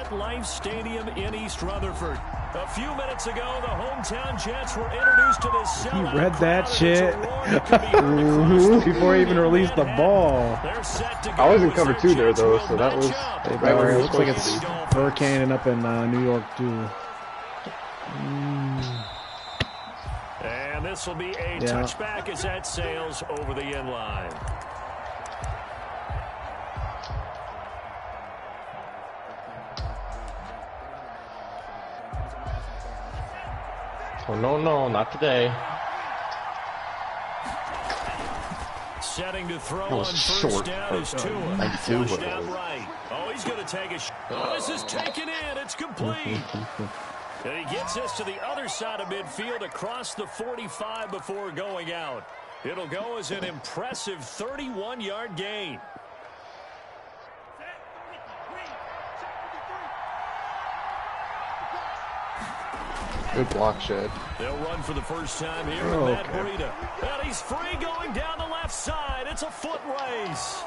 MetLife Stadium in East Rutherford. A few minutes ago, the hometown Jets were introduced to this sellout. He read that shit before he even released the ball. I was in cover 2 there, though, so that was right where it looks like it's hurricaning up in New York, too. And this will be a touchback as that sails over the end line. Oh, no, not today. Setting to throw on first down is Tua. Flushed out right. Oh, he's going to take a shot. Oh, this is taken in. It's complete. And he gets this to the other side of midfield across the 45 before going out. It'll go as an impressive 31-yard gain. Good block, Shed. They'll run for the first time here with Matt Breida. And he's free going down the left side. It's a foot race.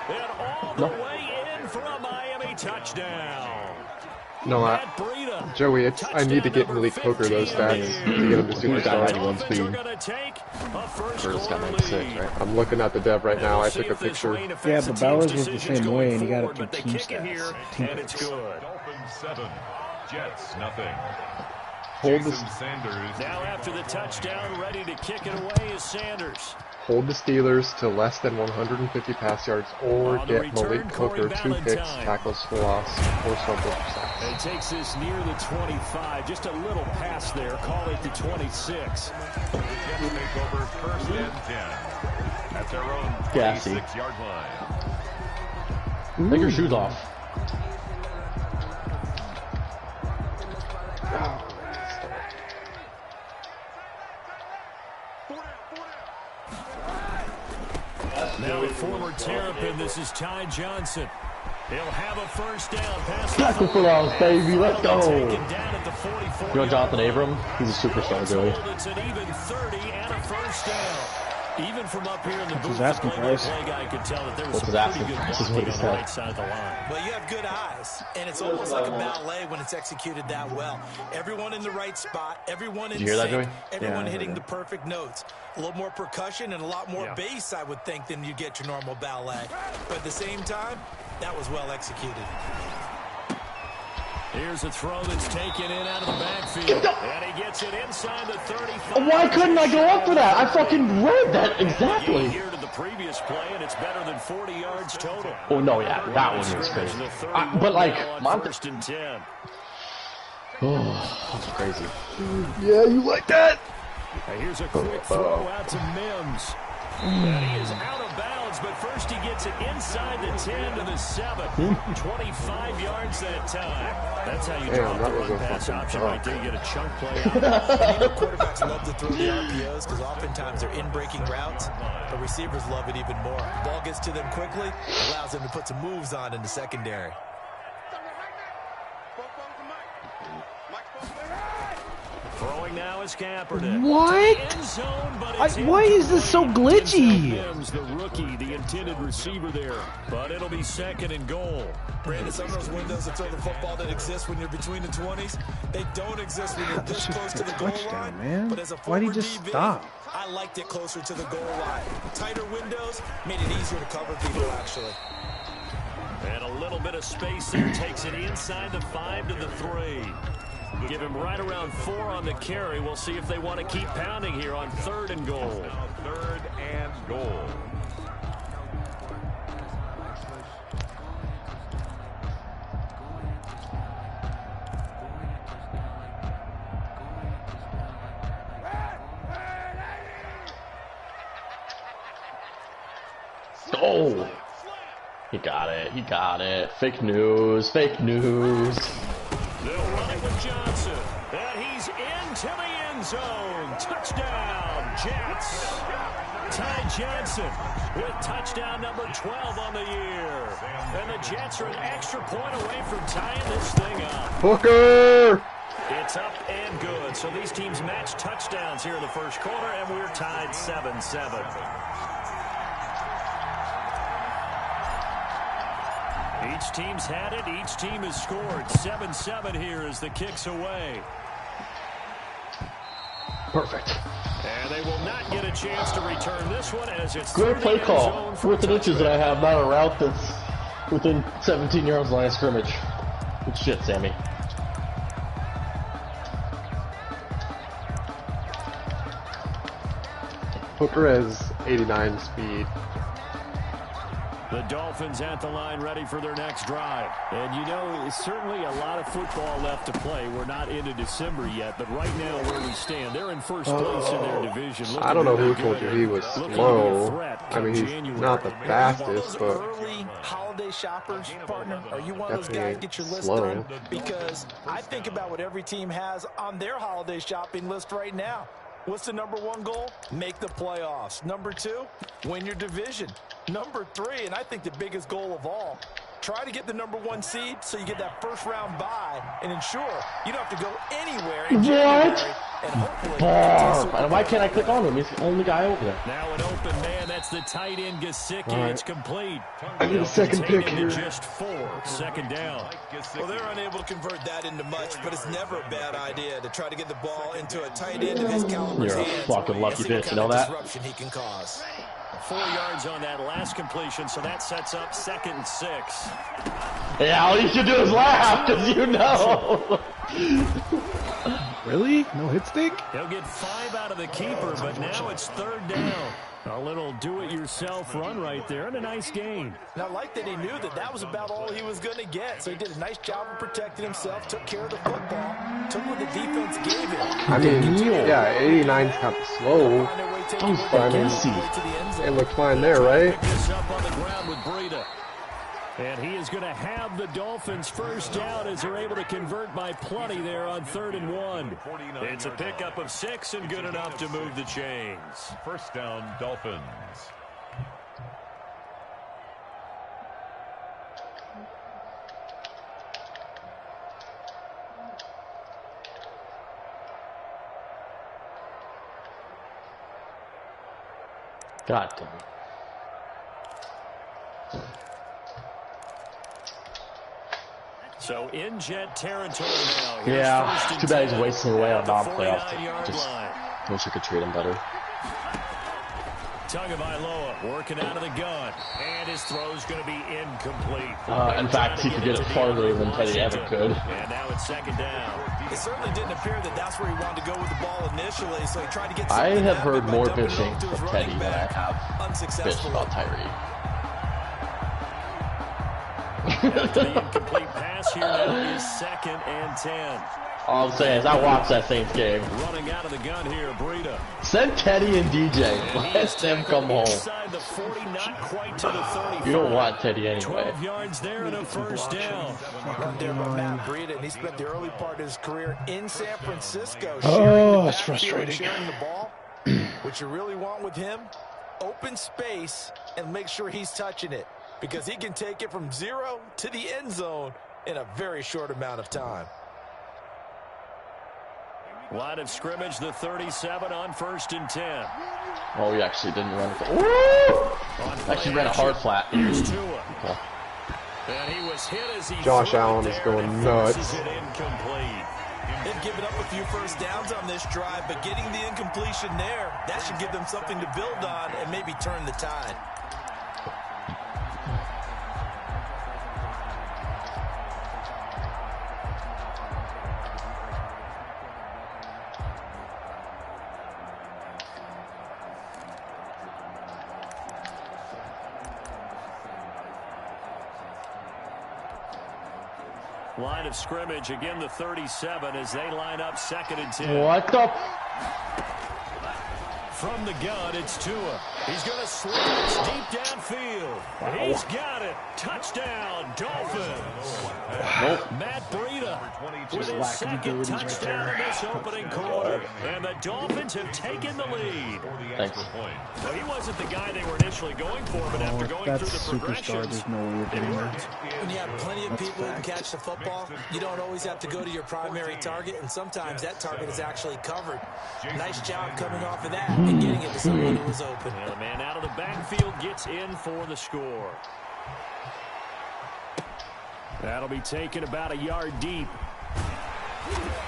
And all the way in for a Miami touchdown. No, Joey, I need to get Malik Hooker those stats to get him to superstar. Curtis got 96, right? I'm looking at the dev right now. I took a picture. Yeah, but Bowers was the same way, and he got it through team stats. And it's good. Dolphins 7, Jets nothing. Hold this. Now after the touchdown, ready to kick it away is Sanders. Hold the Steelers to less than 150 pass yards or get Malik Hooker 2 picks, tackles for loss, or fumbles for sacks. It takes this near the 25, just a little pass there, call it the 26. The Jets take over first and 10 at their own 26-yard line. Take your shoes off. Now a former Terrapin, this is Ty Johnson. He'll have a first down. Tackle for loss, baby. Let's go. You know Jonathan Abram? He's a superstar, Joey. It's an even 30 and a first down. Even from up here in the booth, asking price. play guy could tell that there was What's some his pretty asking good price is what blocking he on the said. right side of the line. Well, you have good eyes, and it's almost like a ballet when it's executed that well. Everyone in the right spot, everyone in Did you hear that, sync, Joey? everyone hitting the perfect notes. A little more percussion and a lot more bass, I would think, than you get your normal ballet. But at the same time, that was well executed. Here's a throw that's taken in out of the backfield. And he gets it inside the 35. Why couldn't I go up for that? I fucking read that exactly. Here to the previous play, and it's better than 40 yards total. Oh, no, yeah, that one was crazy. But, like, first and 10. Oh, that's crazy. Yeah, you like that? Here's a quick throw out to Mims. And he is out of bounds, but first he gets it inside the 10 to the 7. 25 yards that time. That's how you drop the run pass option right there. You get a chunk play out. Quarterbacks love to throw the RPOs because oftentimes they're in-breaking routes, but receivers love it even more. Ball gets to them quickly, allows them to put some moves on in the secondary. Throwing now is Kaepernick. What? Why is this so glitchy? Mims, the rookie, the intended receiver there. But it'll be second and goal. Brandon, some of those windows to throw the football that exist when you're between the 20s, they don't exist when you're this close to the goal line. Man. But as a Why'd he former just DB, stop? I liked it closer to the goal line. Tighter windows made it easier to cover people, actually. And a little bit of space there takes it inside the 5 to the 3. Give him right around 4 on the carry. We'll see if they want to keep pounding here on 3rd and goal. Now 3rd and goal. Oh! He got it. He got it. Fake news. Fake news. They'll run it with Johnson. And he's into the end zone. Touchdown, Jets. Ty Johnson with touchdown number 12 on the year. And the Jets are an extra point away from tying this thing up. Hooker! It's up and good. So these teams match touchdowns here in the first quarter, and we're tied 7-7. Each team's had it. Each team has scored. 7-7 here as the kick's away. Perfect. And they will not get a chance to return this one as it's great play call. 4th and inches that I have, not a route that's within 17 yards of the line of scrimmage. Good shit, Sammy. Hooker has 89 speed. The Dolphins at the line ready for their next drive. And you know, certainly a lot of football left to play. We're not into December yet, but right now where we stand, they're in first place in their division. I don't know who told you he was slow. I mean, he's not the fastest, but early holiday shoppers, partner, are you one of those guys get your list done? Because I think about what every team has on their holiday shopping list right now. What's the #1 goal? Make the playoffs. #2, win your division. #3, and I think the biggest goal of all, try to get the #1 seed so you get that first-round bye and ensure you don't have to go anywhere in January. And hopefully, and why can't I click on him? He's the only guy over there. Now an open man. That's the tight end, Gesicki. Right. It's complete. I need a second pick here. Just 4. 2nd down. Well, they're unable to convert that into much, but it's never a bad idea to try to get the ball into a tight end of his caliber's hands. You're a fucking lucky bitch, you know that? Disruption he can cause. 4 yards on that last completion, so that sets up 2nd and 6. Yeah, all you should do is laugh, because you know. Really? No hit stick? He'll get 5 out of the keeper, but now it's 3rd down. A little do-it-yourself run right there, and a nice gain. Now, I like that he knew that that was about all he was going to get, so he did a nice job of protecting himself, took care of the football, took what the defense gave him. I mean, yeah, 89's kind of slow. It looked fine there, right? Pick this up on the ground with Breida. And he is going to have the Dolphins first down as they're able to convert by plenty there on 3rd and 1. It's a pickup of 6 and good enough to move the chains. First down, Dolphins. God damn it. So in jet territory now. Yeah, too bad he's wasting away on non-playoff. Just wish I could treat him better. Tagovailoa working out of the gun, and his throw's going to be incomplete. In fact, he could get it farther than Teddy ever could. And now it's 2nd down. It certainly didn't appear that that's where he wanted to go with the ball initially, so he tried to get. I have heard more bitching of Teddy than I have bitched about Tyree. The incomplete pass here now is 2nd and 10. All I'm saying is I watched that Saints game. Running out of the gun here, Breida. Send Teddy and DJ. Let them come home. Inside the 40, not quite to the 35. You don't want Teddy anyway. 12 yards there and a first down. Right there by Matt Breida, and he spent the early part of his career in San Francisco. Oh, that's frustrating. Sharing the ball. What you really want with him, open space and make sure he's touching it, because he can take it from 0 to the end zone in a very short amount of time. Line of scrimmage, the 37 on 1st and 10. Oh, he actually didn't run it. Woo! Actually ran a hard flat. Here's Tua. And he was hit as he Josh Allen is going nuts. Incomplete. They've given up a few first downs on this drive, but getting the incompletion there, that should give them something to build on and maybe turn the tide. Line of scrimmage, again the 37 as they line up 2nd and 10. What the? From the gun, it's Tua. He's going to slip it deep downfield. Wow. He's got it. Touchdown, Dolphins. Nope. Matt Breida with his 2nd touchdown in this opening quarter. And the Dolphins have taken the lead. Thanks. Well, he wasn't the guy they were initially going for, but after going through the progressions, there's no way of getting that. When you have plenty of people who can catch the football, you don't always have to go to your primary target, and sometimes that target is actually covered. Nice job coming off of that and getting it to someone who was open. And the man out of the backfield gets in for the score. That'll be taken about a yard deep.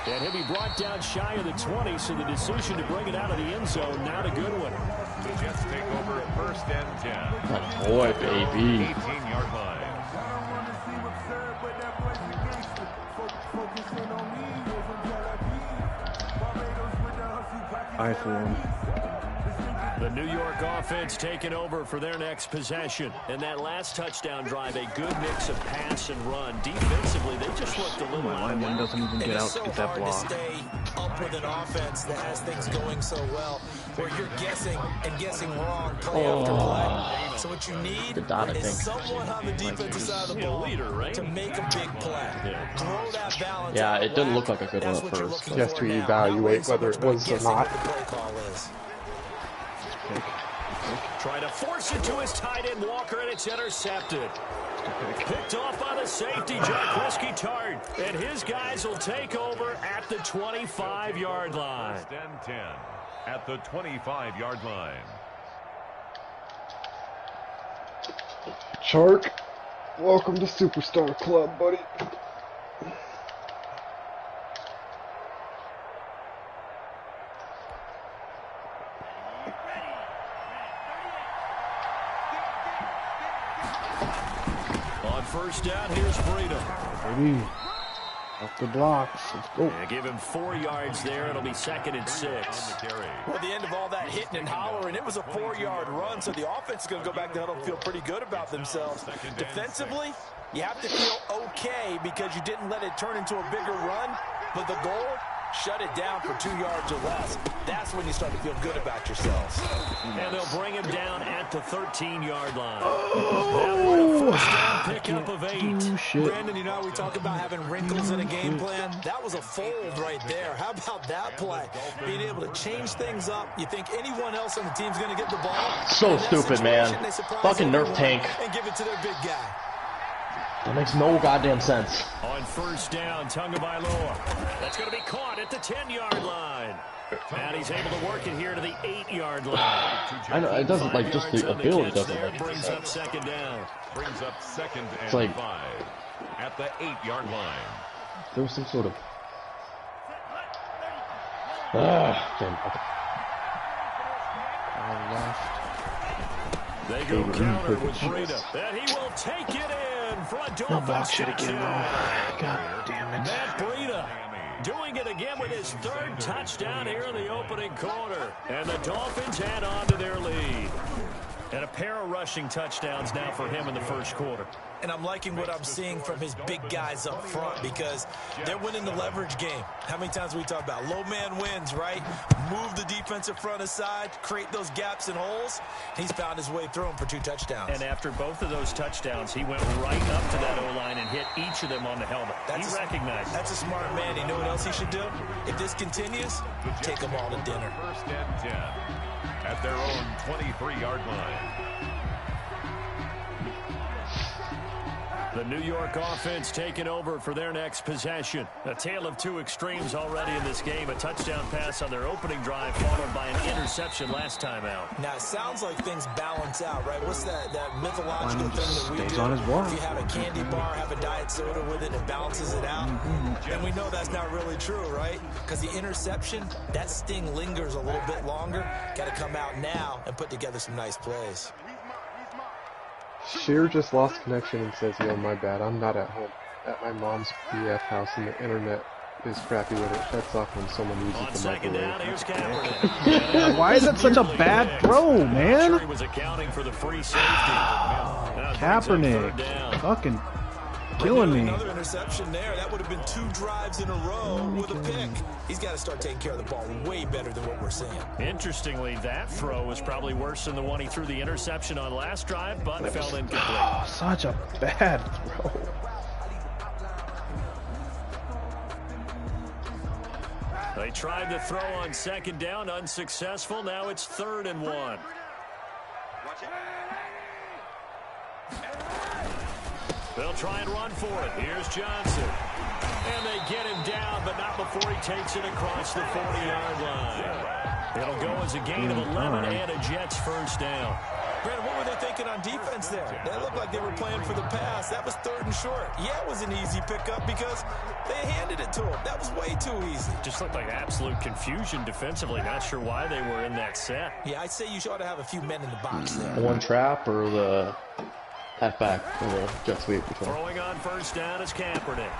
And he'll be brought down shy of the 20, so the decision to bring it out of the end zone, not a good one. The Jets take over 1st and 10. Good boy, baby. 18-yard line. I for him. The New York offense taking over for their next possession. And that last touchdown drive, a good mix of pass and run. Defensively, they just looked a little out of Lineman doesn't even get out to get that block. It's so hard to stay up with an offense that has things going so well, where you're guessing and guessing wrong play after play. So what you need is someone on the defensive side of the ball to make a big play. Throw that balance. Yeah, it didn't look like a good one at first. Just to evaluate whether it was or not. Trying to force it to his tight end Walker, and it's intercepted. Picked off by the safety, Jaquiski Tart. And his guys will take over at the 25-yard line. 1st and 10 at the 25-yard line. Shark, welcome to Superstar Club, buddy. First down, here's Breida. Baby. Off the blocks. Let's go. Yeah, give him 4 yards there. It'll be 2nd and 6. Well, at the end of all that hitting and hollering, it was a 4-yard run, so the offense is going to go back to huddle and feel pretty good about themselves. Defensively, you have to feel okay because you didn't let it turn into a bigger run, but the goal, shut it down for 2 yards or less. That's when you start to feel good about yourselves. And they'll bring him down at the 13-yard line. Oh, first down pickup of 8. Brandon, you know how we talk about having wrinkles in a game plan? That was a fold right there. How about that play? Being able to change things up. You think anyone else on the team's going to get the ball? So stupid, man. Fucking nerf tank. And give it to their big guy. That makes no goddamn sense. On first down, Tagovailoa. That's going to be caught at the 10-yard line. And he's able to work it here to the 8-yard line. I know, it doesn't, like, just the ability doesn't make brings up 2nd down. Brings up 2nd and like 5 at the 8-yard line. There was some sort of... They go counter with Breida. And he will take it in for a Dolphins touchdown. God damn it. Matt Breida doing it again with his 3rd touchdown here in the opening quarter. And the Dolphins add on to their lead. And a pair of rushing touchdowns now for him in the first quarter. And I'm liking what I'm seeing from his big guys up front because they're winning the leverage game. How many times we talk about low man wins, right? Move the defensive front aside, create those gaps and holes. He's found his way through them for 2 touchdowns. And after both of those touchdowns, he went right up to that O-line and hit each of them on the helmet. He recognized it. That's a smart man. You know what else he should do? If this continues, take them all to dinner. 1st and 10 at their own 23-yard line. The New York offense taking over for their next possession. A tale of 2 extremes already in this game. A touchdown pass on their opening drive, followed by an interception last time out. Now, it sounds like things balance out, right? What's that mythological thing that we do? On his bar. If you have a candy bar, have a diet soda with it, it balances it out. And we know that's not really true, right? Because the interception, that sting lingers a little bit longer. Got to come out now and put together some nice plays. Sheer just lost connection and says, yo, my bad, I'm not at home. At my mom's BF house and the internet is crappy with it. Shuts off when someone uses the microwave. Why is it such a bad throw, man? He was accounting for the free safety. Kaepernick. Fucking killing me. Another interception there. That would have been 2 drives in a row with a pick. He's got to start taking care of the ball way better than what we're seeing. Interestingly, that throw was probably worse than the one he threw the interception on last drive, but fell incomplete. Oh, such a bad throw. They tried to throw on 2nd down, unsuccessful. Now it's 3rd and 1. They'll try and run for it. Here's Johnson. And they get him down, but not before he takes it across the 40-yard line. It'll go as a gain of 11 and a Jets first down. Brandon, what were they thinking on defense there? They looked like they were playing for the pass. That was 3rd and short. Yeah, it was an easy pickup because they handed it to them. That was way too easy. Just looked like absolute confusion defensively. Not sure why they were in that set. Yeah, I'd say you ought to have a few men in the box there. One trap or the halfback or the jet sweep. Throwing on 1st down is Kaepernick.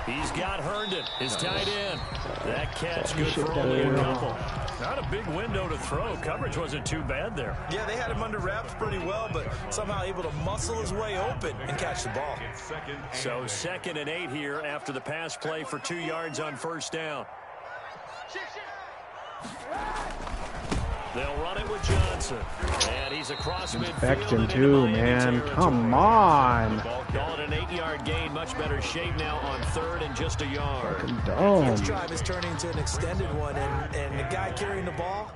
He's got Herndon, his tight end. That catch good for only a couple. Not a big window to throw. Coverage wasn't too bad there. Yeah, they had him under wraps pretty well, but somehow able to muscle his way open and catch the ball. So 2nd and 8 here after the pass play for 2 yards on 1st down. They'll run it with Johnson. And he's across midfield. Infection too, man. Come on. Call it an 8-yard gain. Much better shape now on 3rd and just a yard. This drive is turning into an extended one, and the guy carrying the ball,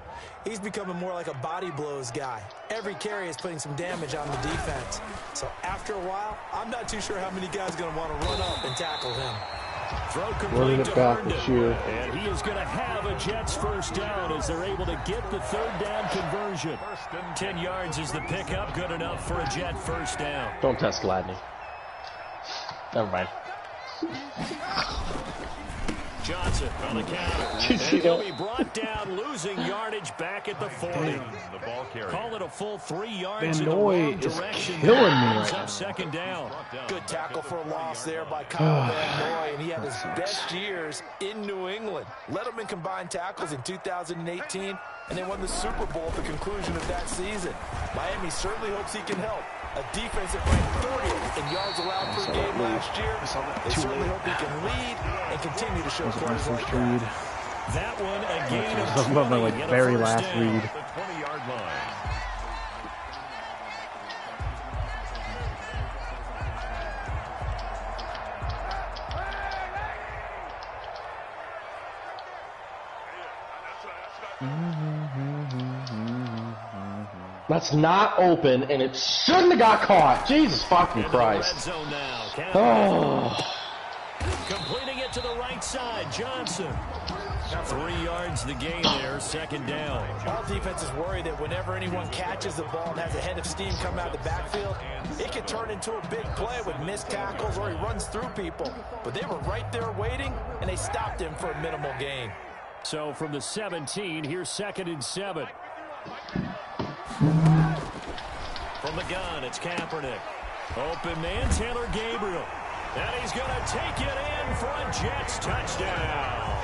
he's becoming more like a body blows guy. Every carry is putting some damage on the defense. So after a while, I'm not too sure how many guys are going to want to run up and tackle him. Throw complete to Herndon. And he is going to have a Jets 1st down as they're able to get the 3rd down conversion. 10 yards is the pickup. Good enough for a Jet 1st down. Don't test Gladney. Never mind. Johnson on the counter. And he'll be brought down, losing yardage back at the 40. Call it a full 3 yards in the wrong direction. Killing me right now. 2nd down. Good tackle for a loss there by Kyle Van Noy, and he had his best years in New England. Led them in combined tackles in 2018, and they won the Super Bowl at the conclusion of that season. Miami certainly hopes he can help. A defense that ranked 30th in yards allowed per game last year. They certainly hope he can lead and continue to show plays like that. That one, a gain of 20. About my very last read. The 20-yard line. That's not open, and it shouldn't have got caught. Jesus fucking Christ. Oh. Completing it to the right side, Johnson. 3 yards the gain there, 2nd down. All defenses worry that whenever anyone catches the ball and has a head of steam come out of the backfield, it could turn into a big play with missed tackles or he runs through people. But they were right there waiting, and they stopped him for a minimal gain. So from the 17, here's 2nd and 7. From the gun, it's Kaepernick. Open man, Taylor Gabriel. And he's going to take it in for a Jets touchdown.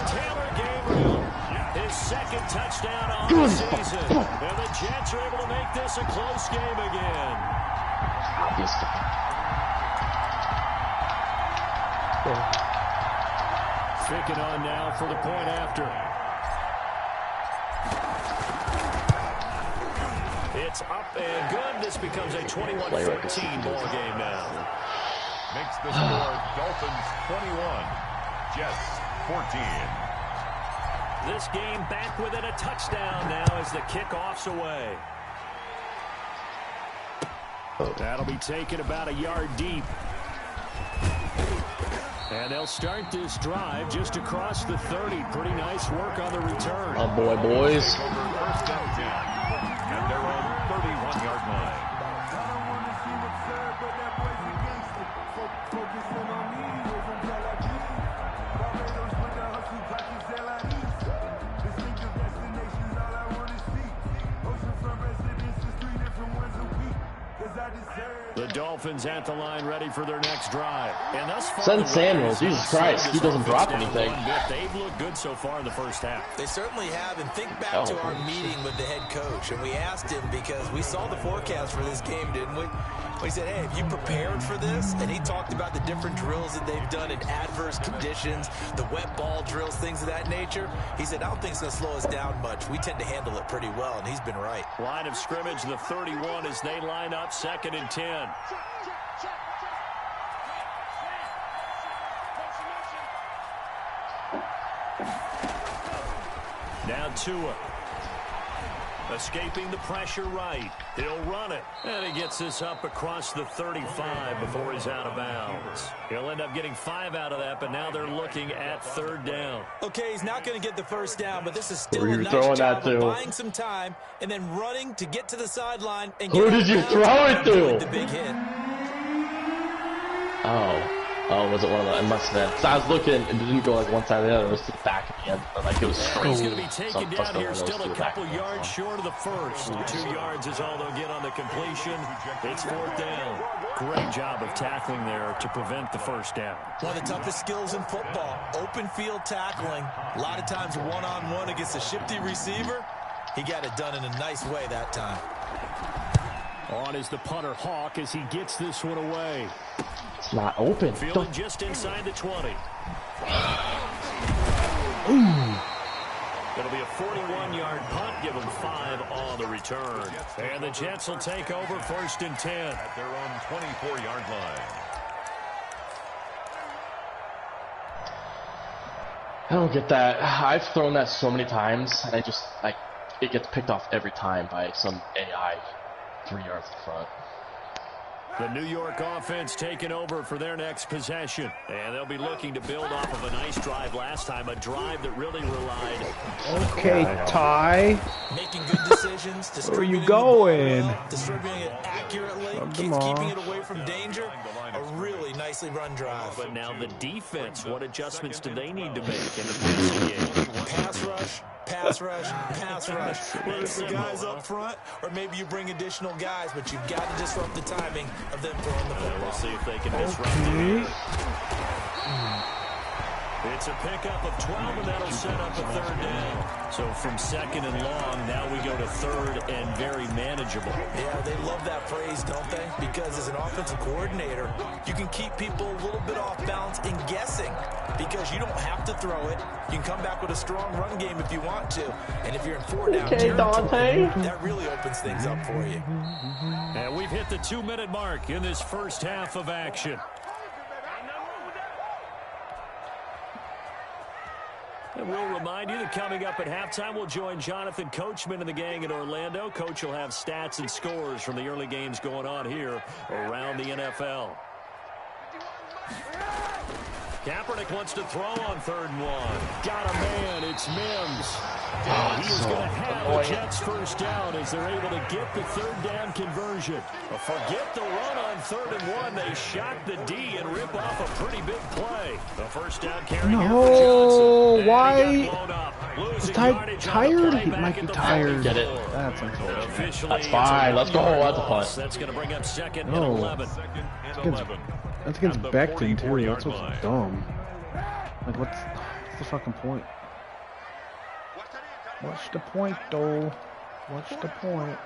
Taylor Gabriel, his 2nd touchdown on the season. And the Jets are able to make this a close game again. Picking on now for the point after. It's up and good. This becomes a 21-14 ball game now. Makes the score Dolphins 21, Jets 14. This game back within a touchdown now as the kickoff's away. That'll be taken about a yard deep. And they'll start this drive just across the 30. Pretty nice work on the return. Oh boy, boys. First and 10 at their own 31-yard line. The Dolphins at the line ready for their next drive. And thus far, Send Samuels. Jesus Christ, he doesn't drop anything. They've looked good so far in the first half. They certainly have. And think back to our meeting with the head coach. And we asked him because we saw the forecast for this game, didn't we? We said, hey, have you prepared for this? And he talked about the different drills that they've done in adverse conditions, the wet ball drills, things of that nature. He said, I don't think it's going to slow us down much. We tend to handle it pretty well, and he's been right. Line of scrimmage, the 31 as they line up 2nd and 10. Now Tua. Escaping the pressure right. He'll run it. And he gets this up across the 35 before he's out of bounds. He'll end up getting 5 out of that, but now they're looking at 3rd down. Okay, he's not going to get the first down, but this is still a nice job of buying some time and then running to get to the sideline. And who did you throw it to? The big hit. Oh, was it one of the? It must have been. So I was looking, and it didn't go like one side or the other. It was to the back at the end, but like it was straight. He's going to be taken down here, still a couple yards short of the first. 2 yards is all they'll get on the completion. It's 4th down. Great job of tackling there to prevent the first down. One of the toughest skills in football, open field tackling. A lot of times one-on-one against a shifty receiver. He got it done in a nice way that time. On is the punter Hawk as he gets this one away. It's not open. Fielding just inside the 20. It'll be a 41-yard punt. Give them 5 on the return. And the Jets will take over 1st and 10. At their own 24-yard line. I don't get that. I've thrown that so many times, and it gets picked off every time by some AI 3 yards in front. The New York offense taking over for their next possession. And they'll be looking to build off of a nice drive last time, a drive that really relied. Okay, Ty. Making good decisions. Where are you going? Distributing it accurately. Keeping it away from danger. A really nicely run drive. But now the defense, what adjustments do they need to make in the passing game? Pass rush. Pass rush, pass rush. Whether it's the guys up front, or maybe you bring additional guys, but you've got to disrupt the timing of them throwing the football. We'll see if they can disrupt it. It's a pickup of 12, and that'll set up a 3rd down. So from 2nd and long, now we go to 3rd and very manageable. Yeah, they love that phrase, don't they? Because as an offensive coordinator, you can keep people a little bit off balance and guessing. Because you don't have to throw it. You can come back with a strong run game if you want to. And if you're in 4-down territory, that really opens things up for you. And we've hit the 2-minute mark in this first half of action. And we'll remind you that coming up at halftime, we'll join Jonathan Coachman and the gang in Orlando. Coach will have stats and scores from the early games going on here around the NFL. Kaepernick wants to throw on 3rd and 1. Got a man. It's Mims. He is going to have the Jets first down as they're able to get the 3rd down conversion. But forget the run on 3rd and 1. They shock the D and rip off a pretty big play. The first down carry here for Johnson. Why? Is Ty tired? He might be tired. Get it. That's unfortunate. That's fine. Let's go. That's a punt. That's going to bring up 2nd and 11. That's against Becton, too. That's what's dumb. Like, what's the fucking point? What's the point, though? What's the point?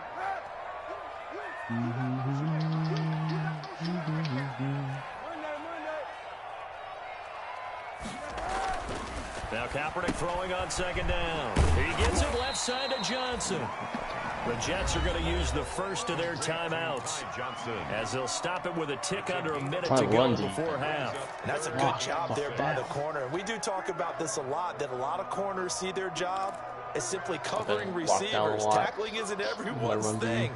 Now Kaepernick throwing on 2nd down. He gets it left side to Johnson. The Jets are going to use the first of their timeouts as they'll stop it with a tick under a minute to go before half. That's a good job there by the corner. We do talk about this a lot, that a lot of corners see their job as simply covering receivers. Tackling isn't everyone's thing.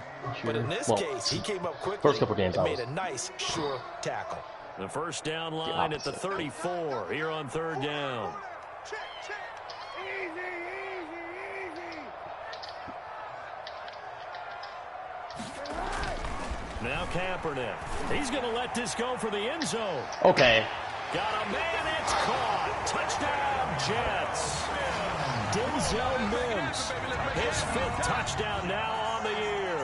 But in this case, he came up quickly and made a nice, sure tackle. The first down line at the 34 here on 3rd down. Now Kaepernick. He's going to let this go for the end zone. Okay. Got a man. It's caught. Touchdown, Jets. Denzel Mims. His 5th touchdown now on the year.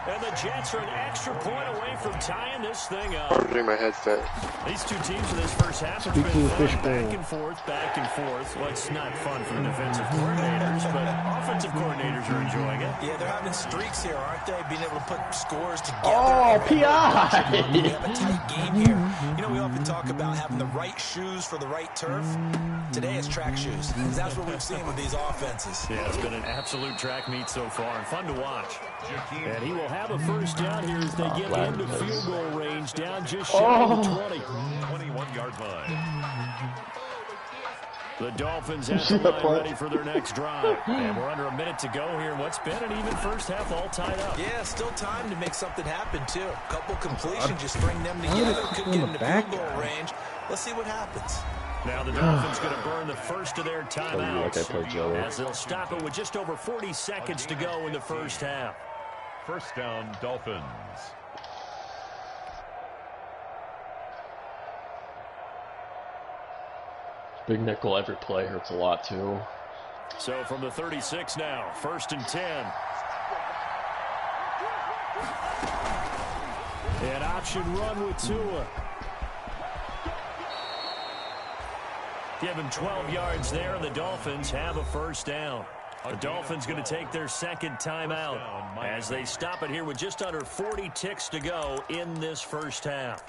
And the Jets are an extra point away from tying this thing up. I'm putting my headset. These two teams in this first half have been fun, back and forth, back and forth. Well, it's not fun for the defensive coordinators, but offensive coordinators are enjoying it. Yeah, they're having streaks here, aren't they? Being able to put scores together. Oh, P.I. We have a tight game here. You know, we often talk about having the right shoes for the right turf. Today it's track shoes. That's what we've seen with these offenses. Yeah, it's been an absolute track meet so far and fun to watch. And he will have a first down here as they get into field goal range, down just shy of the 20. 21-yard line. The Dolphins have the line ready for their next drive. And we're under a minute to go here. What's been an even first half all tied up. Yeah, still time to make something happen, too. A couple completions, just bring them together. Could get into field goal range. Let's see what happens. Now the Dolphins going to burn the first of their timeouts as they'll stop it with just over 40 seconds to go in the first half. First down, Dolphins. Big nickel every play hurts a lot, too. So from the 36 now, 1st and 10. An option run with Tua. Give him 12 yards there, and the Dolphins have a first down. The Dolphins going to take their second timeout as they stop it here with just under 40 ticks to go in this first half.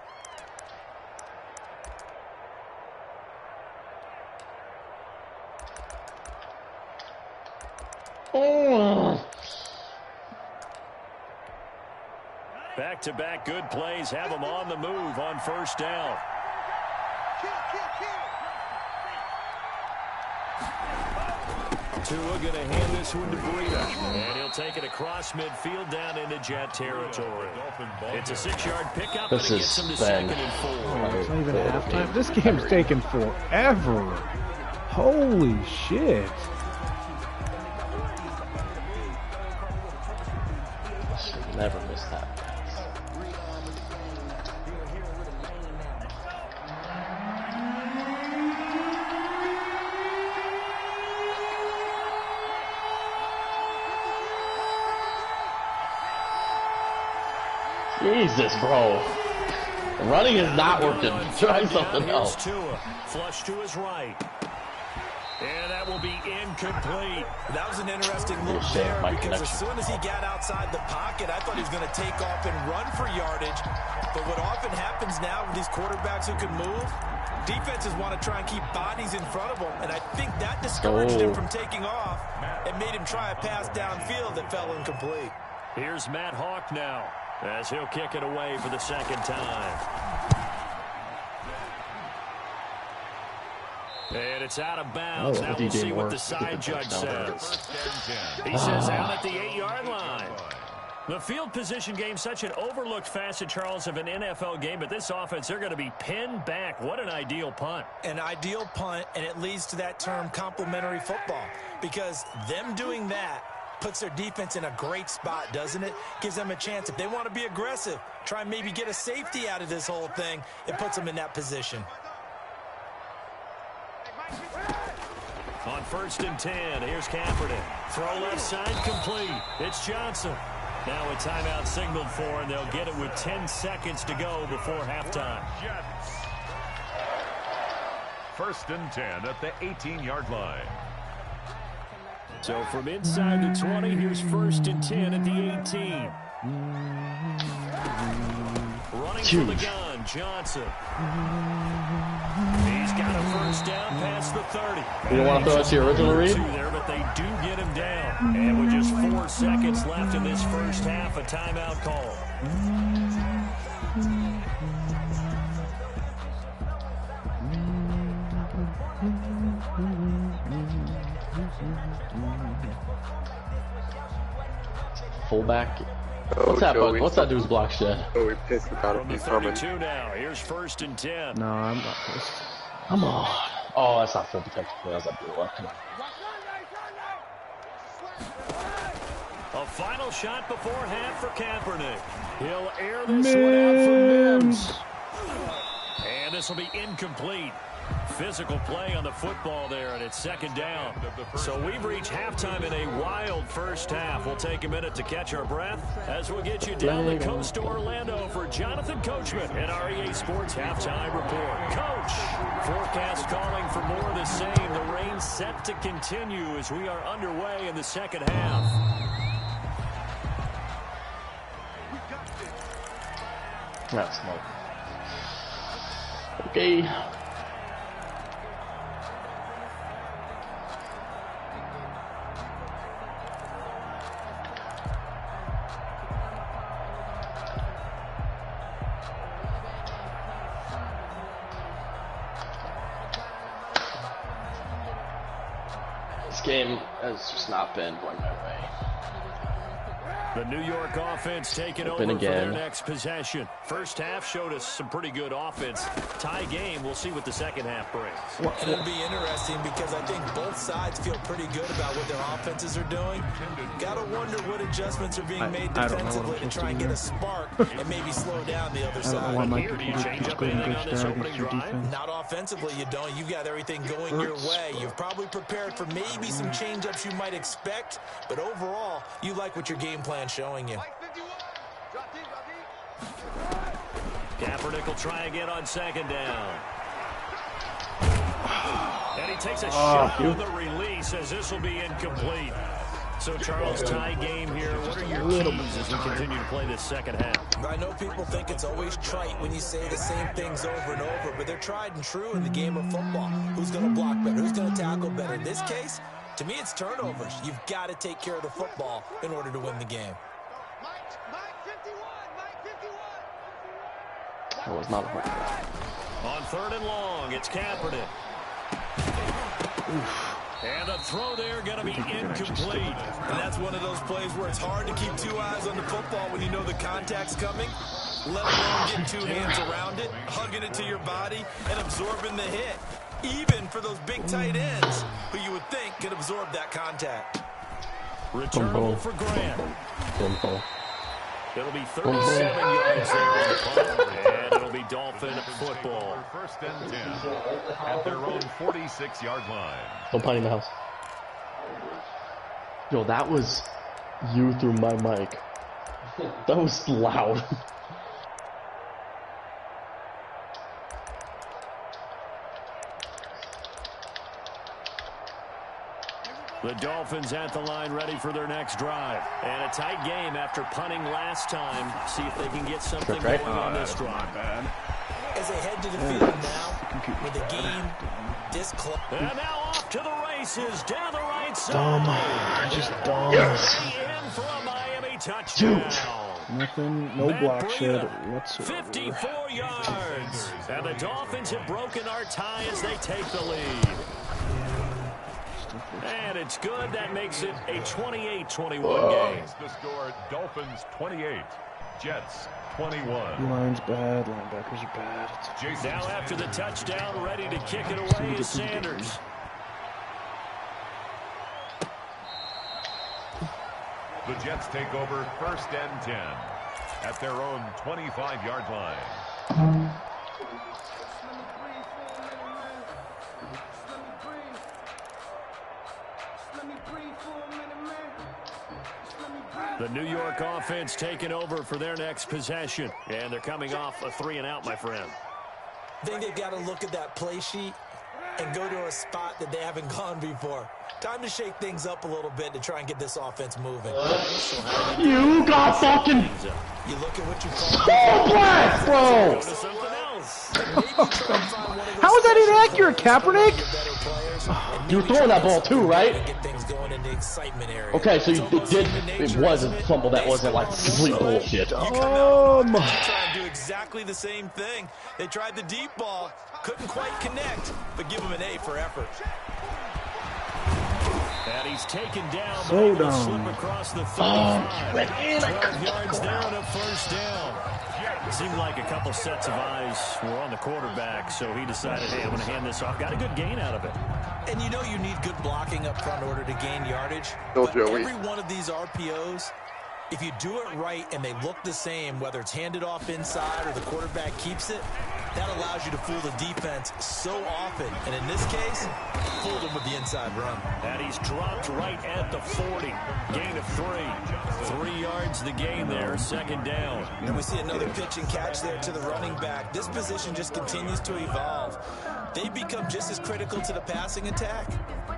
Back-to-back good plays have them on the move on first down. Tua going to hand this one to Breida, and he'll take it across midfield down into Jet territory. It's a 6-yard pickup, and it gets him to 2nd and 4. It's not even halftime. This game's taking forever. Holy shit. Never miss that. Jesus, bro. Running is not working. Try something else. Flush to his right. And that will be incomplete. That was an interesting look there because as soon as he got outside the pocket, I thought he was going to take off and run for yardage. But what often happens now with these quarterbacks who can move, defenses want to try and keep bodies in front of them. And I think that discouraged him from taking off and made him try a pass downfield that fell incomplete. Here's Matt Hawk now as he'll kick it away for the second time. And it's out of bounds. Now we'll see what the side judge says. He says out at the 8-yard line. The field position game, such an overlooked facet, Charles, of an NFL game, but this offense, they're going to be pinned back. What an ideal punt. An ideal punt, and it leads to that term complementary football, because them doing that puts their defense in a great spot, doesn't it? Gives them a chance. If they want to be aggressive, try and maybe get a safety out of this whole thing, it puts them in that position. On 1st and 10, here's Kaepernick. Throw left side complete. It's Johnson. Now a timeout signaled for, and they'll get it with 10 seconds to go before halftime. Jets. 1st and 10 at the 18-yard line. So from inside the 20, here's 1st and 10 at the 18. Running from the gun, Johnson. He's got a first down past the 30. You don't want to throw it to your original read? There, but they do get him down. And with just 4 seconds left in this first half, a timeout call. Fullback. What's that? What's that dude's block shed? Oh, we pissed about it. From the 32 now. Here's 1st and 10. No, I'm not pissed. Come on. Oh, that's not full protected play. That was that blue one. Come on. A final shot before half for Kaepernick. He'll air this one out for Mims. And this will be incomplete. Physical play on the football there, and it's 2nd down. So we've reached halftime in a wild first half. We'll take a minute to catch our breath as we'll get you down the coast to Orlando for Jonathan Coachman and our EA Sports Halftime Report. Coach, forecast calling for more of the same. The rain set to continue as we are underway in the second half. That's smoke. Okay. This game has just not been going my way. The New York offense taking over for their next possession. First half showed us some pretty good offense. Tie game. We'll see what the second half brings. And it'll be interesting because I think both sides feel pretty good about what their offenses are doing. Gotta wonder what adjustments are being made defensively to try and get a spark and maybe slow down the other side. Not offensively, you don't. You've got everything going your way. You've probably prepared for maybe some change-ups you might expect, but overall, you like what your game plan showing you. Kaepernick will try again on second down. And he takes a shot on the release as this will be incomplete. So, Charles, tie game here. What are your keys as we continue to play this second half? I know people think it's always trite when you say the same things over and over, but they're tried and true in the game of football. Who's going to block better? Who's going to tackle better? In this case, to me, it's turnovers. You've got to take care of the football in order to win the game. That was not a hard play. On third and long, it's Kaepernick. And the throw there going to be incomplete. And that's one of those plays where it's hard to keep two eyes on the football when you know the contact's coming, let alone getting two hands around it, hugging it to your body, and absorbing the hit. Even for those big tight ends who you would think could absorb that contact. Returnable for Grant. It'll be 37 yards there on the punt, and it'll be Dolphin football. First and 10 at their own 46-yard line. Don't potty in the house. Yo, that was you through my mic. That was loud. The Dolphins at the line ready for their next drive. And a tight game after punting last time. See if they can get something going on this drive. As they head to the field now, with the game this close. And now off to the races down the right side. Just dumb. Yes. In for a Miami touchdown. Nothing, no block shed whatsoever. 54 yards. And the Dolphins have broken our tie as they take the lead. And it's good. That makes it a 28-21 game. The score, Dolphins 28, Jets 21. Line's bad, linebackers are bad. Now after the touchdown, ready to kick it away is Sanders. The Jets take over first and 10 at their own 25-yard line. The New York offense taking over for their next possession. And they're coming off a 3-and-out, my friend. I think they've got to look at that play sheet and go to a spot that they haven't gone before. Time to shake things up a little bit to try and get this offense moving. You got fucking... You look at what you call... Oh, blast, bro! How is that inaccurate, Kaepernick? You were throwing that ball too, right? Okay, so it was a fumble that wasn't like complete bullshit. Try and do exactly the same thing. They tried the deep ball, couldn't quite connect, but give them an A for effort. And he's taken down, so but slip across the 35. 12 yards there and a first down. It seemed like a couple sets of eyes were on the quarterback, so he decided, hey, I'm going to hand this off. Got a good gain out of it. And you know you need good blocking up front in order to gain yardage. But every one of these RPOs, if you do it right and they look the same, whether it's handed off inside or the quarterback keeps it, that allows you to fool the defense so often. And in this case, fooled him with the inside run. And he's dropped right at the 40. Gain of 3. 3 yards the gain there, second down. And we see another pitch and catch there to the running back. This position just continues to evolve. They become just as critical to the passing attack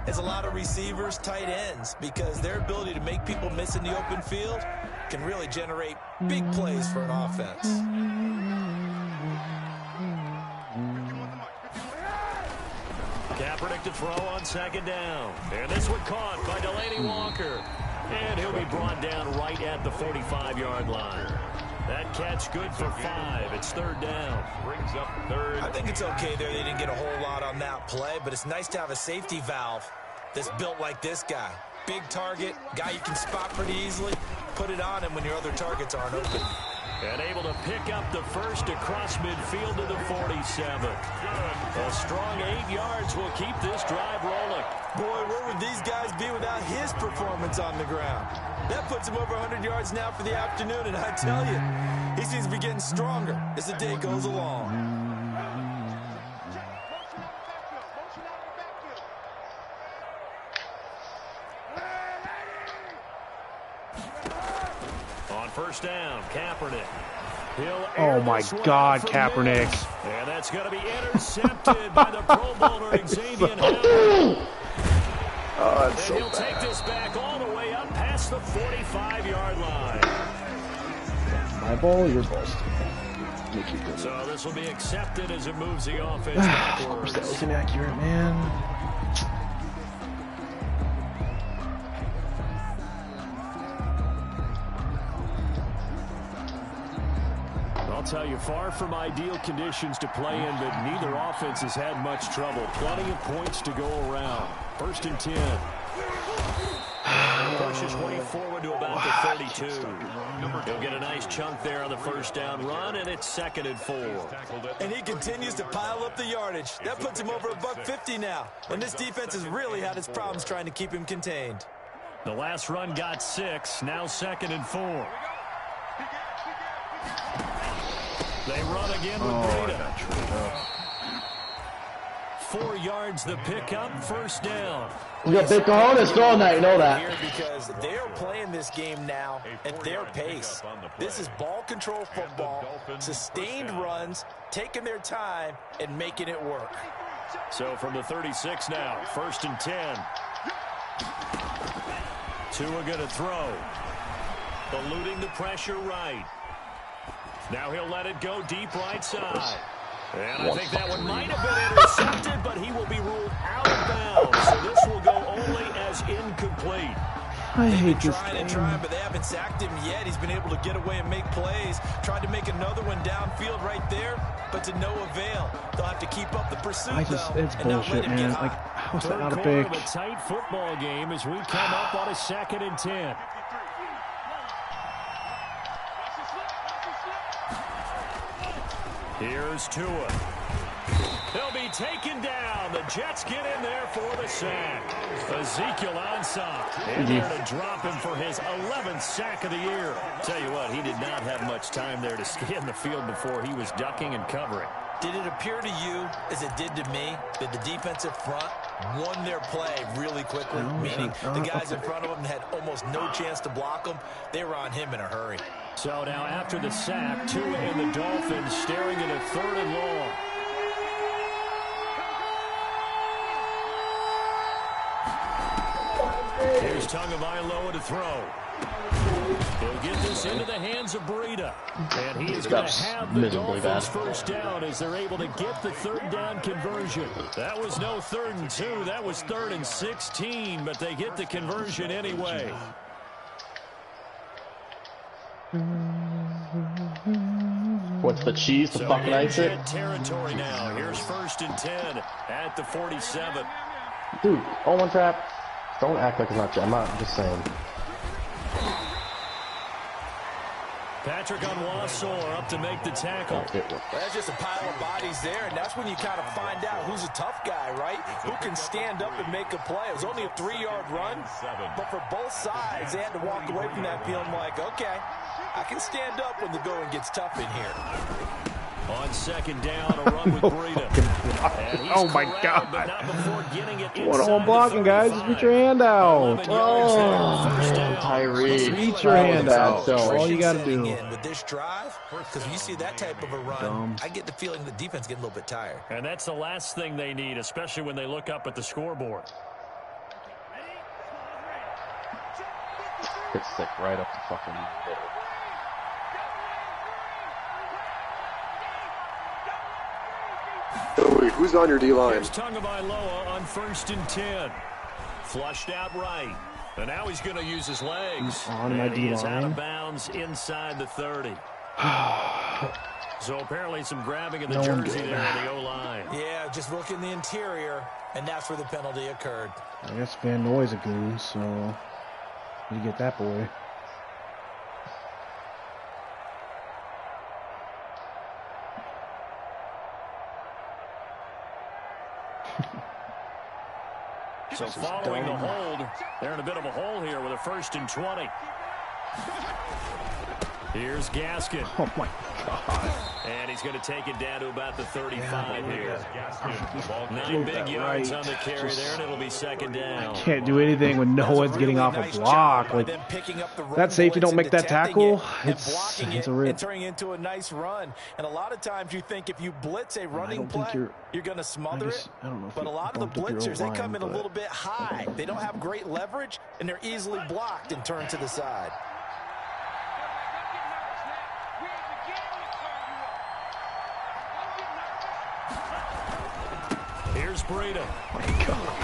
as a lot of receivers, tight ends, because their ability to make people miss in the open field can really generate big plays for an offense. Kaepernick to throw on second down. And this one caught by Delaney Walker. And he'll be brought down right at the 45-yard line. That catch good for 5. It's third down. Brings up third. I think it's okay there. They didn't get a whole lot on that play, but it's nice to have a safety valve that's built like this guy. Big target, guy you can spot pretty easily. Put it on him when your other targets aren't open. And able to pick up the first across midfield to the 47. A strong 8 yards will keep this drive rolling. Boy, where would these guys be without his performance on the ground? That puts him over 100 yards now for the afternoon, and I tell you, he seems to be getting stronger as the day goes along. On first down, Kaepernick. Oh my God, Kaepernick. And that's going to be intercepted by the Pro Bowler Xavier Howard. Oh, that's so he'll take this back all the way up past the 45-yard line. My ball, your ball. So this will be accepted as it moves the offense Of backwards. course, that was inaccurate, man. I'll tell you, far from ideal conditions to play in, but neither offense has had much trouble. Plenty of points to go around. First and 10. Pushes way forward to about the 32. He'll get a nice chunk there on the first down run, and it's 2nd and 4. And he continues to pile up the yardage. That puts him over $150 now. And this defense has really had its problems trying to keep him contained. The last run got 6, now 2nd and 4. They run again with Breda. 4 yards the pickup, first down. We got big cojones throwing that, you know that. Because they're playing this game now at their pace. This is ball control football, sustained runs, taking their time, and making it work. So from the 36 now, 1st and 10. Tua going to throw. Eluding the pressure right. Now he'll let it go deep right side. And I think that one might have been intercepted, but he will be ruled out of bounds. So this will go only as incomplete. I hate this Trying and game. trying, but they haven't sacked him yet. He's been able to get away and make plays. Tried to make another one downfield right there, but to no avail. They'll have to keep up the pursuit, It's bullshit, man. Like, how's that not a pick? Third quarter of a tight football game as we come up on a 2nd and 10. Here's Tua. He'll be taken down. The Jets get in there for the sack. Ezekiel Ansah in there to drop him for his 11th sack of the year. Tell you what, he did not have much time there to scan the field before he was ducking and covering. Did it appear to you, as it did to me, that the defensive front won their play really quickly? Meaning the guys in front of them had almost no chance to block them. They were on him in a hurry. So now after the sack, Tua and the Dolphins staring at a 3rd and long. Here's Tagovailoa to throw. He'll get this into the hands of Breida. And he is going to have the Dolphins first down as they're able to get the 3rd down conversion. That was no 3rd and 2. That was 3rd and 16, but they get the conversion anyway. What's the cheese to fucking ice it? Territory now. Here's 1st and 10 at the 47. Dude, on one trap. Don't act like it's not you. I'm just saying. Patrick Onwuasor up to make the tackle. That's just a pile of bodies there, and that's when you kind of find out who's a tough guy, right? Who can stand up and make a play. It was only a 3-yard run, but for both sides, they had to walk away from that feeling like, okay, I can stand up when the going gets tough in here. On 2nd down, a run with Breida. Oh my God. One-on-one blocking, guys. Just reach your hand out. Tyree. Reach your hand out. So all you got to do. With this drive, because when you see that type of a run, I get the feeling the defense getting a little bit tired. And that's the last thing they need, especially when they look up at the scoreboard. It's sick right up the fucking middle. Who's on your D-line? Here's Tagovailoa on 1st and 10. Flushed out right. And now he's going to use his legs. On my and he is out D-line. of bounds inside the 30. So apparently some grabbing in the jersey there in the O-line. Yeah, just looking the interior, and that's where the penalty occurred. I guess Van Noy's a goon, so you get that boy. So following the hold, they're in a bit of a hole here with a 1st and 20. Here's Gaskin. Oh my God. And he's going to take it down to about the 35 here. 9 big yards on the carry there, and it'll be 2nd down. Can't do anything when no one's getting off a block. Like, that safety don't make that tackle. It's a rip. Turning into a nice run. And a lot of times you think if you blitz a running play, you're going to smother it. But a lot of the blitzers, they come in a little bit high. They don't have great leverage, and they're easily blocked and turned to the side. Here's Breida. Oh my God.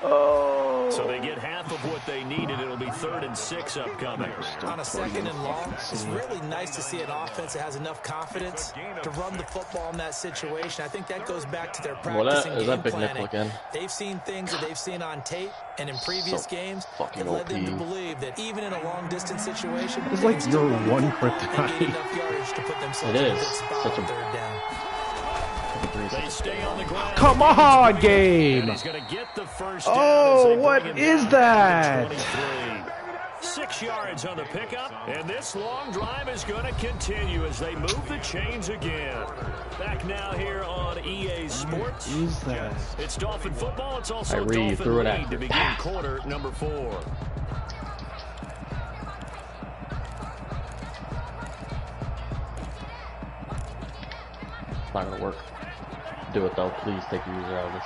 Oh. So they get half of what they needed. It'll be 3rd and 6 upcoming. On a 2nd and long, it's really nice to see an offense that has enough confidence to run the football in that situation. I think that goes back to their practicing game planning. They've seen things that they've seen on tape and in previous games that led them to believe that even in a long-distance situation, it's like your one kryptonite. Enough yardage to put themselves in a good spot on 3rd down. They stay on the ground. Come on, game. He's going to get the 1st down. Oh, what is that? 6 yards on the pickup, and this long drive is going to continue as they move the chains again. Back now here on EA Sports. What is that? It's Dolphin football. It's also Dolphin lead to begin quarter number 4. It's not going to work. Do it though, please take your user out of this.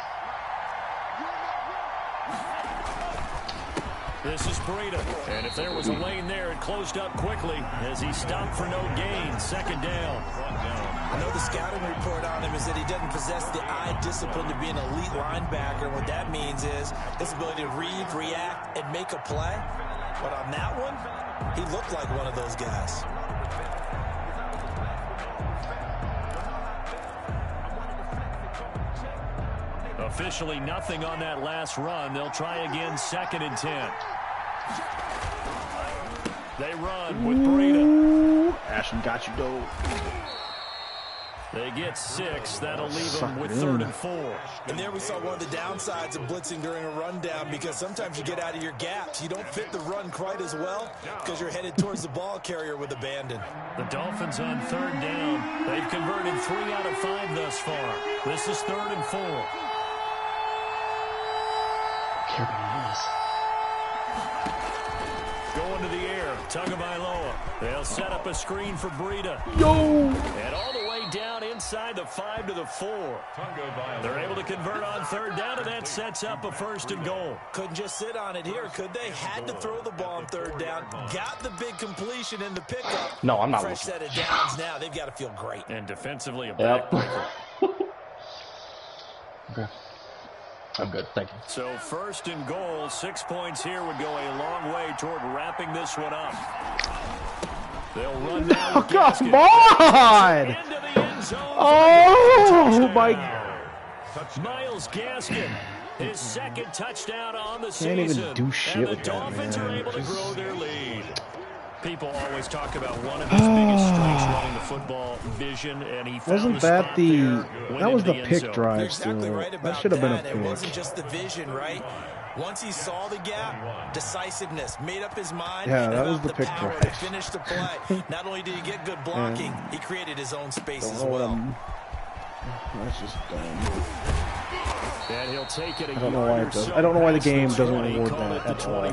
This is Breida, and if there was a lane there, it closed up quickly as he stopped for no gain. 2nd down. I know the scouting report on him is that he doesn't possess the eye discipline to be an elite linebacker. What that means is his ability to read, react, and make a play. But on that one, he looked like one of those guys. Officially nothing on that last run. They'll try again 2nd and 10. They run with Breida. Ashton got you, though. They get 6. That'll leave them with 3rd and 4. And there we saw one of the downsides of blitzing during a rundown, because sometimes you get out of your gaps. You don't fit the run quite as well because you're headed towards the ball carrier with abandon. The Dolphins on 3rd down. They've converted 3 out of 5 thus far. This is 3rd and 4. Going to the air, Tagovailoa. They'll set up a screen for Breida. Yo! And all the way down inside the 5 to the 4. They're able to convert on 3rd down, and that sets up a 1st and goal. Couldn't just sit on it here, could they? Had to throw the ball on 3rd down. Got the big completion in the pickup. No, I'm not. Fresh set of downs now. They've got to feel great. And defensively, a backbreaker. Okay. I'm good, thank you. So 1st and goal, 6 points here would go a long way toward wrapping this one up. They'll run now. Oh, come on! Oh, my. Miles Gaskin, his 2nd touchdown on the season. Can't even do shit with that, man. And the Dolphins are able to grow their lead. People always talk about one of his biggest strengths running the football, vision, and he found Wasn't that that was the pick drive? You're exactly right about that should have been a pick. It wasn't just the vision, right? Once he saw the gap, decisiveness, made up his mind. Yeah, that was the pick power drive. to finish the play. Not only did he get good blocking, he created his own space as well. That's just dumb. And he'll take it. I don't know why it does. I don't know why the game doesn't reward that at all.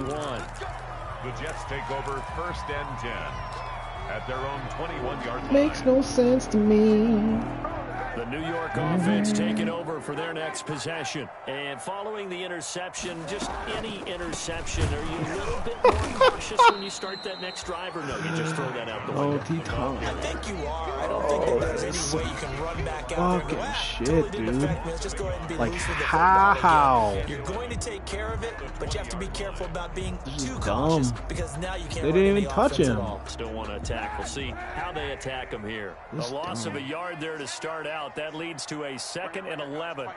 The Jets take over 1st and 10 at their own 21-yard line. Makes no sense to me. The New York offense taking over for their next possession. And following the interception, just any interception, are you a little bit more cautious when you start that next drive, or no, you just throw that out the window? I think you are. I don't think that there's any way you can run back out there and go, shit, totally dude. didn't affect me. Let's just go ahead and be Like, loose with the football how? again. You're going to take care of it, but you have to be careful about being too cautious because now you can't They run didn't any even touch offense him. at all. Still want to attack. We'll see how they attack him here. A loss of a yard there to start out. That leads to a 2nd and 11.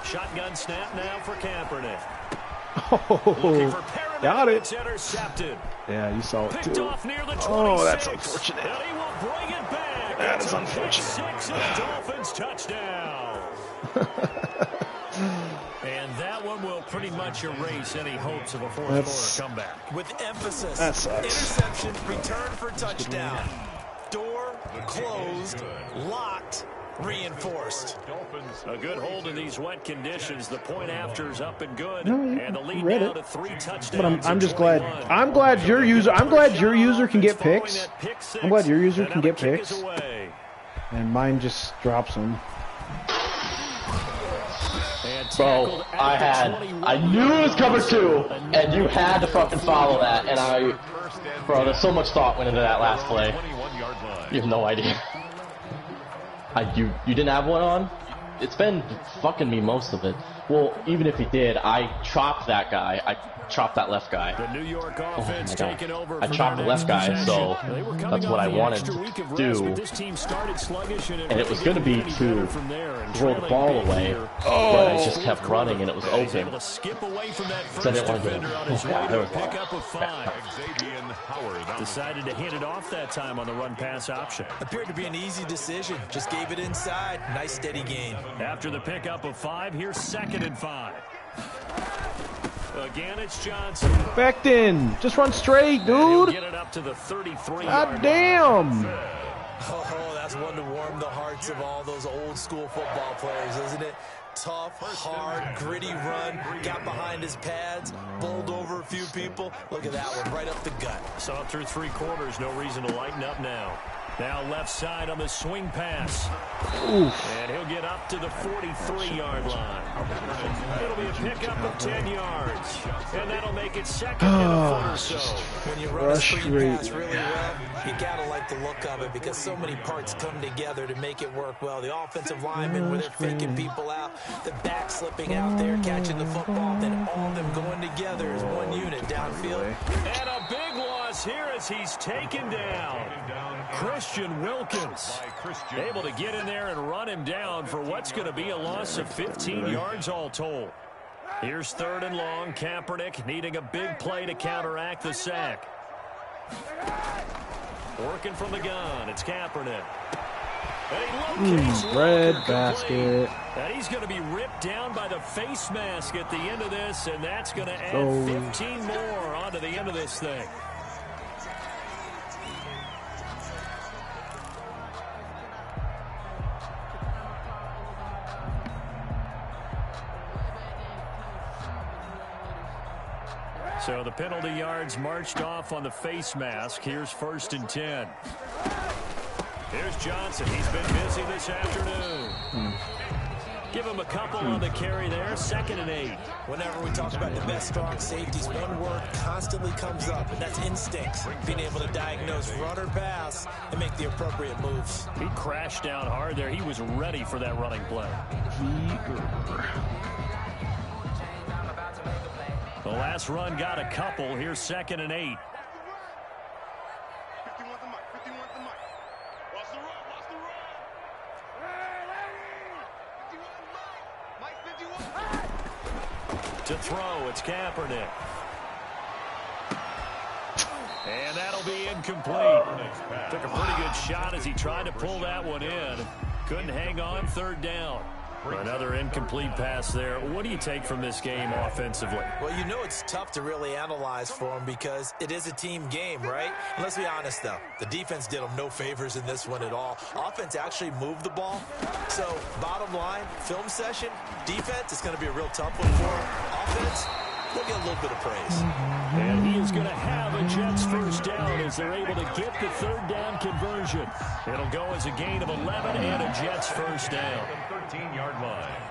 Shotgun snap now for Kaepernick. Oh, got it. It's intercepted. Yeah, you saw it Picked too. off near the 26. Oh, that's unfortunate. And he will bring it back. That It's is a unfortunate. 6 and a Dolphins touchdown. And that one will pretty much erase any hopes of a fourth-quarter comeback. With emphasis, That sucks. interception, return for touchdown. Door closed, locked, reinforced. A good hold in these wet conditions. The point after is up and good. No, And the lead read now it. to 3 touchdowns. But I'm just glad. 21. I'm glad your user can get picks. I'm glad your user can get picks. And mine just drops them. Bro, I knew it was cover 2, and you had to fucking follow that, and bro, there's so much thought went into that last play. You have no idea. You didn't have one on? It's been fucking me most of it. Well, even if he did, I chopped that guy. I chopped that left guy. The New York offense taking over. I chopped the left guy, so that's what I wanted to do. And it was going to be to throw the ball away, but I just kept running and it was open. So I didn't want to do it. Decided to hand it off that time on the run pass option. Appeared to be an easy decision. Just gave it inside. Nice steady gain. After the pickup of 5, here's 2nd and 5. Again, it's Johnson. Becton, just run straight, dude. Get it up to the 33. God damn. Oh, that's one to warm the hearts of all those old school football players, isn't it? Tough, hard, gritty run, got behind his pads, bowled over a few people. Look at that one, right up the gut. Saw it through 3 quarters, no reason to lighten up now. Now left side on the swing pass. Oof. And he'll get up to the 43-yard line. It'll be a pickup of 10 yards. And that'll make it 2nd and a foot or so. When you run a screen pass really well, you gotta like the look of it because so many parts come together to make it work well. The offensive linemen, where they're faking people out, the back slipping out there, catching the football, then all of them going together as one unit downfield. And a big loss here as he's taken down. Christian Wilkins able to get in there and run him down for what's going to be a loss of 15 yards all told. Here's 3rd and long. Kaepernick needing a big play to counteract the sack. Working from the gun. It's Kaepernick. Red basket. And he's going to be ripped down by the face mask at the end of this, and that's going to add 15 more onto the end of this thing. So the penalty yards marched off on the face mask. Here's 1st and 10. Here's Johnson. He's been busy this afternoon. Give him a couple on the carry there. 2nd and 8. Whenever we talk about the best strong safeties, one word constantly comes up, and that's instincts. Being able to diagnose run or pass and make the appropriate moves. He crashed down hard there. He was ready for that running play. The last run got a couple. Here's 2nd and 8. To throw, it's Kaepernick. And that'll be incomplete. Took a pretty good shot as he tried to pull that one in. Couldn't hang on. 3rd down. Another incomplete pass there. What do you take from this game offensively? Well, you know it's tough to really analyze for them because it is a team game, right? And let's be honest, though. The defense did them no favors in this one at all. Offense actually moved the ball. So, bottom line, film session, defense is going to be a real tough one for them. Offense, they'll get a little bit of praise. And he is going to have a Jets first down as they're able to get the third down conversion. It'll go as a gain of 11 and a Jets first down. 13-yard line.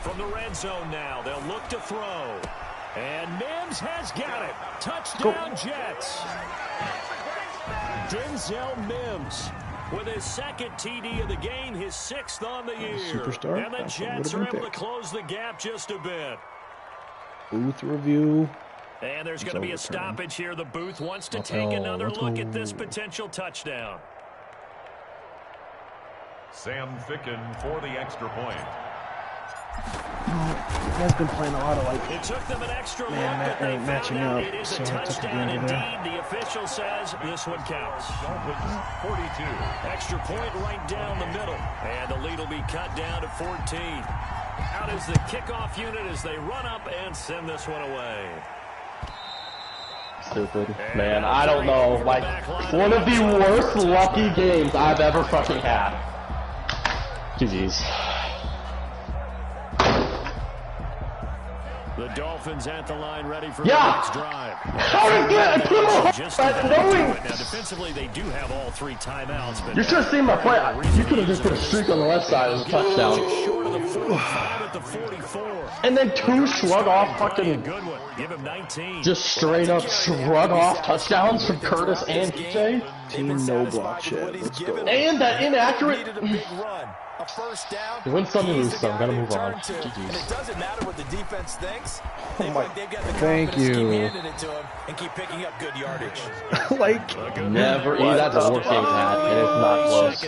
From the red zone now, they'll look to throw. And Mims has got it. Touchdown, Jets. Denzel Mims with his second TD of the game, his 6th on the year. Superstar. And the Jets are able to close the gap just a bit. Booth review. And there's going to be a stoppage here. The booth wants to take another look at this potential touchdown. Sam Ficken for the extra point. He has been playing a lot of like it took them an extra look, but they matching found up. it is So a touchdown indeed. The official says this one counts. 42. Extra point right down the middle. And the lead will be cut down to 14. Out is the kickoff unit as they run up and send this one away. Stupid. Man, I don't know. Like, one of the worst lucky games I've ever fucking had. GG's. The Dolphins at the line ready for the next drive. How did that? That's knowing. Now, defensively, they do have all 3 timeouts. But You should have seen my play. You could have just put a streak on the left side as a touchdown. Short of the 45 at the 44. And then 2 shrug off fucking. Good one. Give him 19. Just straight up shrug off touchdowns from Curtis and TJ. team no block shit. Let's go. And that inaccurate. A first down. You win some, you lose some. Gotta move on. And it doesn't matter what the defense thinks. They've got the Thank confidence to keep you. handing it to him and keep picking up good yardage. Like Never. That's the worst game's had. And it's not close.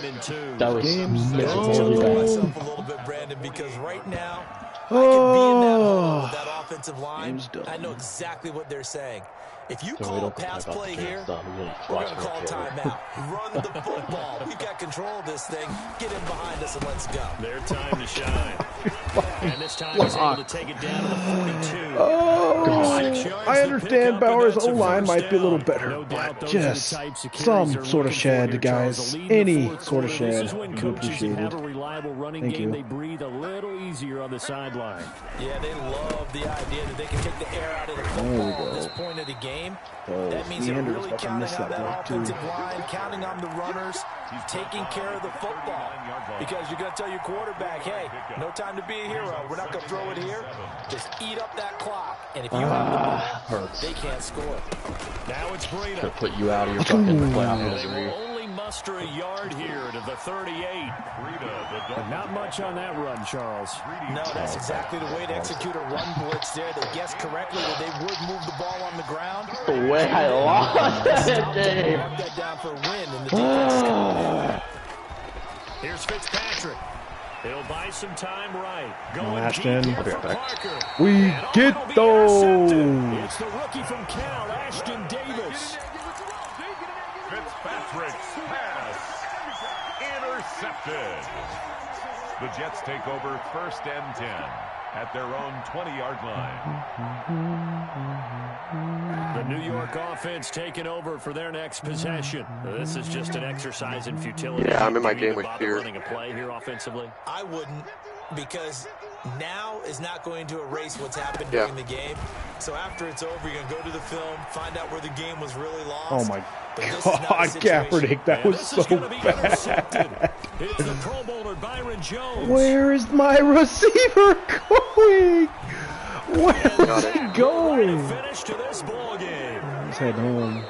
That was miserable. Myself a little bit, Brandon, because right now I can be in that hole with that offensive line. I know exactly what they're saying. If you call a pass play here, we're going to call timeout. Run the football. We've got control of this thing. Get in behind us and let's go. Their time to shine. And this time he's able to take it down to the 42. Oh, I understand Bauer's O-line might be a little better, but just some sort of shed, guys. Any sort of shed would be appreciated. Thank you. They breathe a little easier on the sideline. Yeah, they love the idea that they can take the air out of the football at this point of the game. That means they're really counting on that offensive line, counting on the runners, taking care of the football. Because you're going to tell your quarterback, hey, no time to be a hero. We're not going to throw it here. Just eat up that clock. And if you have the ball, they can't score. Now it's Breida. To put you out of your fucking playoff misery. Only muster a yard here to the 38. But not much on that run, Charles. No, that's exactly the way to execute a run blitz there. They guessed correctly that they would move the ball on the ground. The way I lost that game. Mark that down for a win in the defense. Here's Fitzpatrick. He'll buy some time right. Going Ashton. deep I'll be for right back. Parker. We get those. It's the rookie from Cal, Ashton Davis. Fitzpatrick's pass intercepted. The Jets take over 1st and 10 at their own 20-yard line. The New York offense taking over for their next possession. This is just an exercise in futility. Yeah, I'm in my game with fear. Running a play here offensively. I wouldn't, because now is not going to erase what's happened during the game. So after it's over, you're going to go to the film, find out where the game was really lost. Oh my God, Kaepernick, that was so bad. It's the Pro Bowler Byron Jones. Where is my receiver going? Where is he going? Finish to this ball game. Let's head home.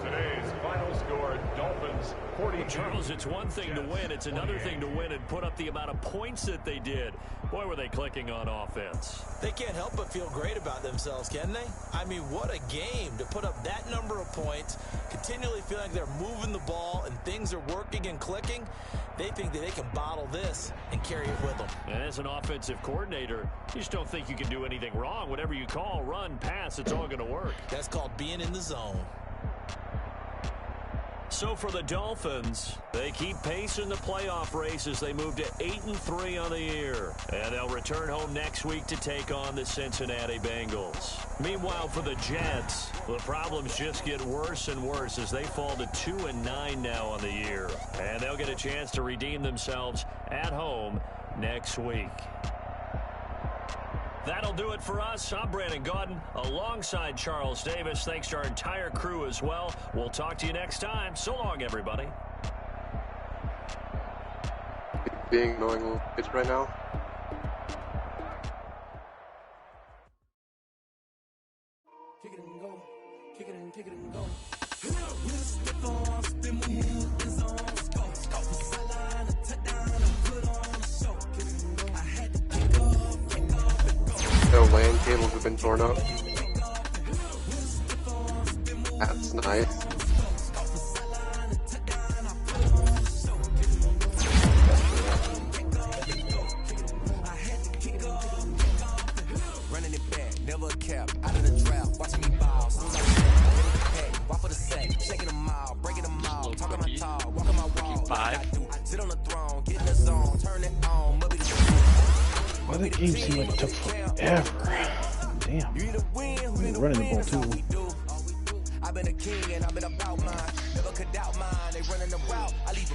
Today's final score, Dolphins 42. Charles, it's one thing to win. It's another thing to win and put up the amount of points that they did. Boy, were they clicking on offense. They can't help but feel great about themselves, can they? I mean, what a game to put up that number of points, continually feel like they're moving the ball and things are working and clicking. They think that they can bottle this and carry it with them. And as an offensive coordinator, you just don't think you can do anything wrong. Whatever you call, run, pass, it's all going to work. That's called being in the zone. So for the Dolphins, they keep pace in the playoff race as they move to 8-3 on the year. And they'll return home next week to take on the Cincinnati Bengals. Meanwhile, for the Jets, the problems just get worse and worse as they fall to 2-9 now on the year. And they'll get a chance to redeem themselves at home next week. That'll do it for us. I'm Brandon Gaudin alongside Charles Davis. Thanks to our entire crew as well. We'll talk to you next time. So long, everybody. Being annoying little kids right now. Kick it and go. Kick it and kick it and go. No LAN cables have been torn up. That's nice. Running it back, never kept out of the draft. Watching me ball. Walk for the sack, shaking them out, breaking them out, talking my talk, walking my wall. Sit on the throne, get in the zone, turn it on. Why the game seemed like it took forever? Damn. You're running the ball too. I've been a king and I've been about mine. Never could doubt mine. They running the route. I leave a